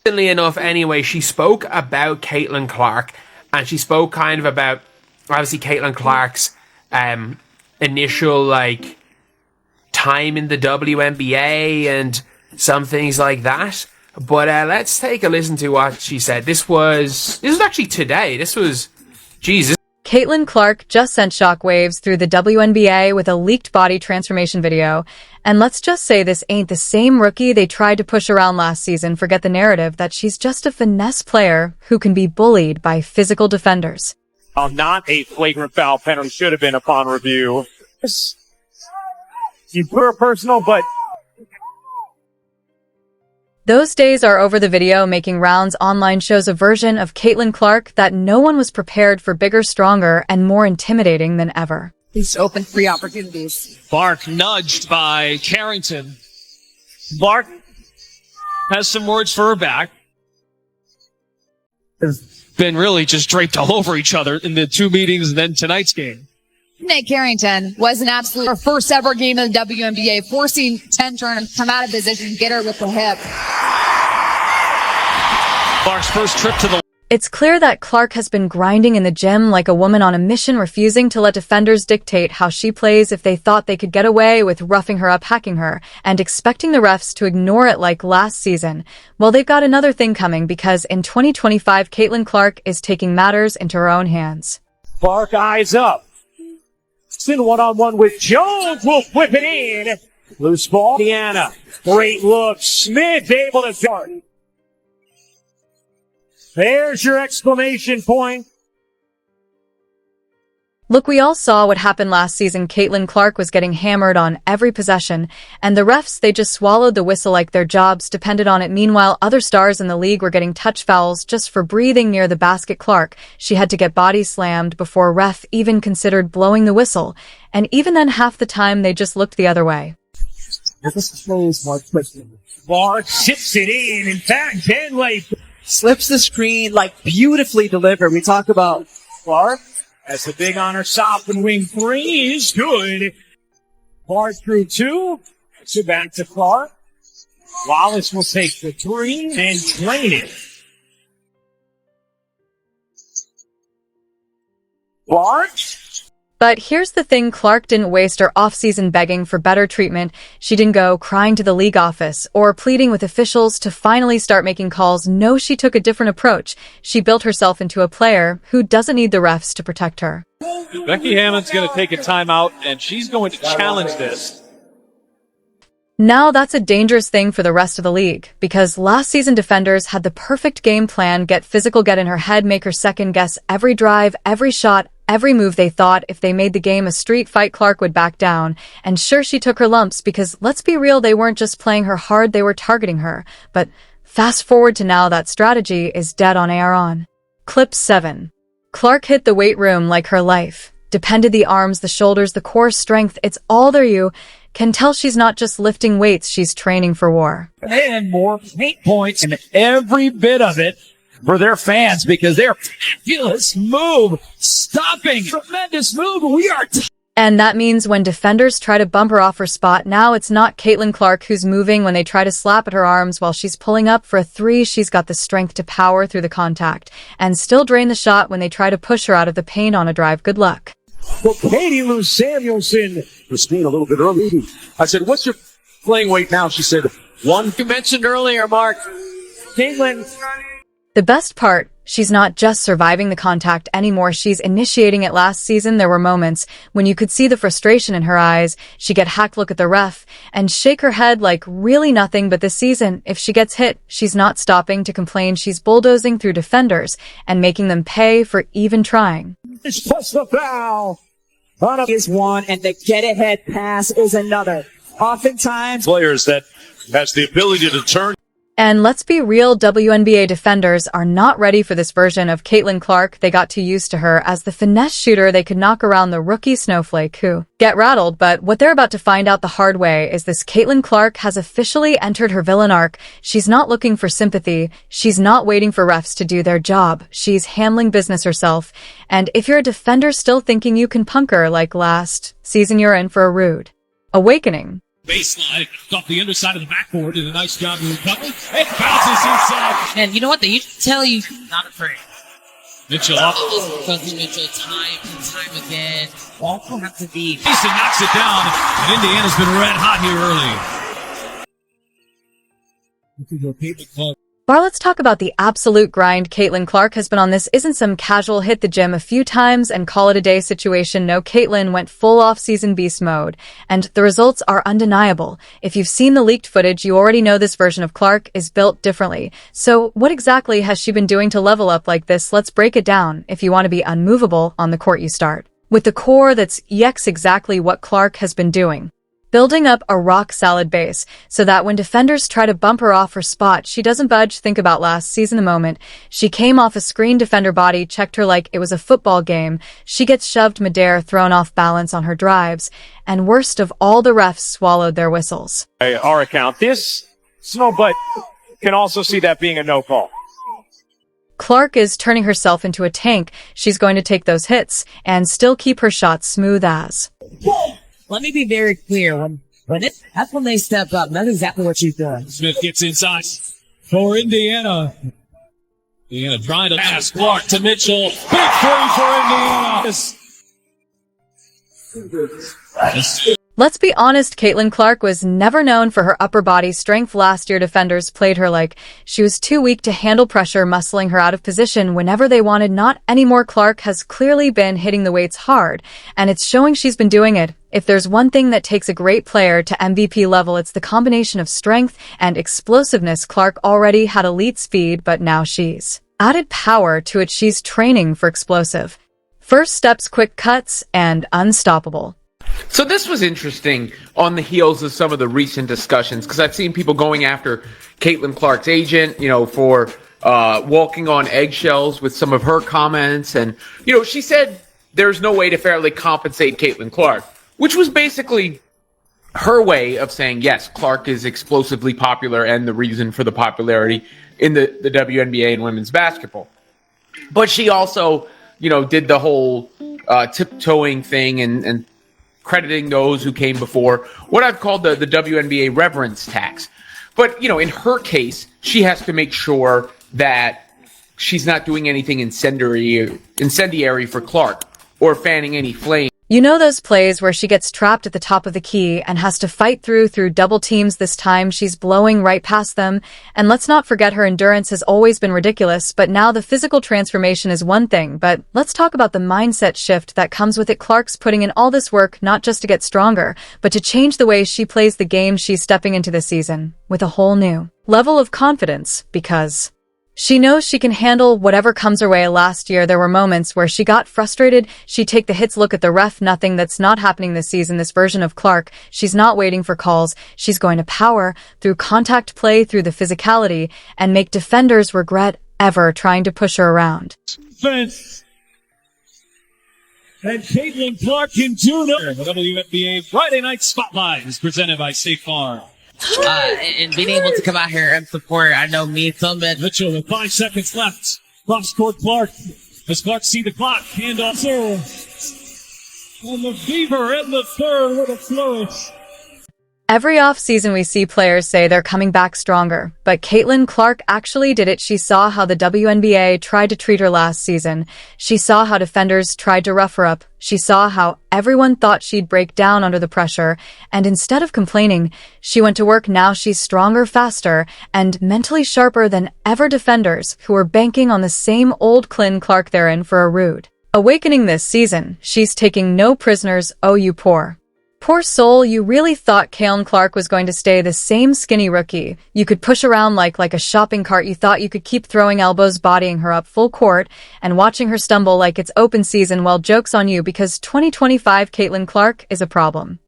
Interestingly enough, anyway, she spoke about Caitlin Clark, and she spoke kind of about, obviously, Caitlin Clark's initial, like, time in the WNBA and some things like that. But let's take a listen to what she said. This was actually today. This was, Jesus. Caitlin Clark just sent shockwaves through the WNBA with a leaked body transformation video. And let's just say this ain't the same rookie they tried to push around last season. Forget the narrative that she's just a finesse player who can be bullied by physical defenders. Not a flagrant foul penalty should have been upon review. You put her personal, but those days are over. The video making rounds online shows a version of Caitlin Clark that no one was prepared for, bigger, stronger, and more intimidating than ever. These open free opportunities. Clark nudged by Carrington. Clark has some words for her back. They've been really just draped all over each other in the two meetings and then tonight's game. Nick Carrington was an absolute her first ever game in the WNBA, forcing Ten Turner to come out of position, get her with the hip. Clark's first trip to the... It's clear that Clark has been grinding in the gym like a woman on a mission, refusing to let defenders dictate how she plays. If they thought they could get away with roughing her up, hacking her, and expecting the refs to ignore it like last season, well, they've got another thing coming, because in 2025, Caitlin Clark is taking matters into her own hands. Clark eyes up. Still one-on-one with Jones. Will whip it in. Loose ball. Indiana. Great look. Smith able to start. There's your exclamation point. Look, we all saw what happened last season. Caitlin Clark was getting hammered on every possession, and the refs, they just swallowed the whistle like their jobs depended on it. Meanwhile, other stars in the league were getting touch fouls just for breathing near the basket. Clark, she had to get body slammed before a ref even considered blowing the whistle, and even then, half the time they just looked the other way. Clark chips it in. In fact, Denley slips the screen, like beautifully delivered. We talk about Clark. As the big honor stop and wing three is good. Clark through two. So back to Clark. Wallace will take the three and drain it. Clark. But here's the thing, Clark didn't waste her offseason begging for better treatment. She didn't go crying to the league office or pleading with officials to finally start making calls. No, she took a different approach. She built herself into a player who doesn't need the refs to protect her. Becky Hammon's going to take a timeout, and she's going to challenge this. Now that's a dangerous thing for the rest of the league, because last season defenders had the perfect game plan: get physical, get in her head, make her second guess every drive, every shot, every move. They thought if they made the game a street fight, Clark would back down. And sure, she took her lumps, because let's be real, they weren't just playing her hard, they were targeting her. But fast forward to now, that strategy is dead on AR. Clip 7. Clark hit the weight room like her life depended. The arms, the shoulders, the core strength, it's all there. You can tell she's not just lifting weights, she's training for war. And more paint points, and every bit of it for their fans, because their fabulous move, stopping, tremendous move. We are and that means when defenders try to bump her off her spot, now it's not Caitlin Clark who's moving. When they try to slap at her arms while she's pulling up for a three, she's got the strength to power through the contact and still drain the shot when they try to push her out of the paint on a drive. Good luck. Well, Katie Lou Samuelson was being a little bit early. I said, what's your playing weight now? She said, one. you mentioned earlier, Mark. Caitlin. The best part, she's not just surviving the contact anymore, she's initiating it. Last season, there were moments when you could see the frustration in her eyes. She'd get hacked, look at the ref, and shake her head like really nothing. But this season, if she gets hit, she's not stopping to complain. She's bulldozing through defenders and making them pay for even trying. Plus the foul. Is one, and the get-ahead pass is another. Oftentimes, players that has the ability to turn. And let's be real, WNBA defenders are not ready for this version of Caitlin Clark. They got too used to her as the finesse shooter. They could knock around the rookie snowflake who get rattled. But what they're about to find out the hard way is this: Caitlin Clark has officially entered her villain arc. She's not looking for sympathy. She's not waiting for refs to do their job. She's handling business herself. And if you're a defender still thinking you can punk her like last season, you're in for a rude awakening. Baseline off the underside of the backboard, did a nice job to recover. It bounces inside. And you know what? They used to tell you not afraid. Mitchell off. Coach Mitchell, time and time again. Also have to be. Mason knocks it down, and Indiana's been red hot here early. Bar, let's talk about the absolute grind Caitlin Clark has been on. This isn't some casual hit the gym a few times and call it a day situation. No, Caitlin went full off-season beast mode, and the results are undeniable. If you've seen the leaked footage, you already know this version of Clark is built differently. So what exactly has she been doing to level up like this? Let's break it down. If you want to be unmovable on the court, you start with the core. That's exactly what Clark has been doing. Building up a rock-solid base so that when defenders try to bump her off her spot, she doesn't budge. Think about last season the moment she came off a screen, defender body checked her like it was a football game. She gets shoved midair, thrown off balance on her drives, and worst of all, the refs swallowed their whistles. Our account, this but can also see that being a no call. Clark is turning herself into a tank. She's going to take those hits and still keep her shots smooth as. Let me be very clear. That's when they step up. That's exactly what she's doing. Smith gets inside for Indiana. Indiana trying to pass. Clark to Mitchell. Big three for Indiana. Let's be honest, Caitlin Clark was never known for her upper body strength. Last year, defenders played her like she was too weak to handle pressure, muscling her out of position whenever they wanted. Not anymore. Clark has clearly been hitting the weights hard, and it's showing she's been doing it. If there's one thing that takes a great player to MVP level, it's the combination of strength and explosiveness. Clark already had elite speed, but now she's added power to it. She's training for explosive first steps, quick cuts, and unstoppable. So this was interesting on the heels of some of the recent discussions, because I've seen people going after Caitlin Clark's agent, for walking on eggshells with some of her comments. And, she said there's no way to fairly compensate Caitlin Clark, which was basically her way of saying, yes, Clark is explosively popular and the reason for the popularity in the WNBA and women's basketball. But she also, did the whole tiptoeing thing and crediting those who came before, what I've called the WNBA reverence tax. But, in her case, she has to make sure that she's not doing anything incendiary for Clark or fanning any flame. You know those plays where she gets trapped at the top of the key and has to fight through double teams. This time she's blowing right past them. And let's not forget her endurance has always been ridiculous, but now the physical transformation is one thing. But let's talk about the mindset shift that comes with it. Clark's putting in all this work not just to get stronger, but to change the way she plays the game. She's stepping into this season with a whole new level of confidence because she knows she can handle whatever comes her way. Last year, there were moments where she got frustrated. She'd take the hits, look at the ref. Nothing that's not happening this season. This version of Clark, she's not waiting for calls. She's going to power through contact play, through the physicality, and make defenders regret ever trying to push her around. Defense. And Caitlin Clark can do it. The WNBA Friday Night Spotlight is presented by State Farm. And being able to come out here and support, I know means so much. Mitchell with 5 seconds left. Cross court Clark. As Clark see the clock. Hand off zero. And the Fever in the third with a flourish. Every offseason we see players say they're coming back stronger, but Caitlin Clark actually did it. She saw how the WNBA tried to treat her last season. She saw how defenders tried to rough her up. She saw how everyone thought she'd break down under the pressure, and instead of complaining, she went to work. Now she's stronger, faster, and mentally sharper than ever. Defenders who were banking on the same old Caitlin Clark, they're in for a rude awakening this season. She's taking no prisoners. Oh, you poor soul, you really thought Caitlin Clark was going to stay the same skinny rookie you could push around like a shopping cart. You thought you could keep throwing elbows, bodying her up full court, and watching her stumble like it's open season. Well, joke's on you, because 2025 Caitlin Clark is a problem.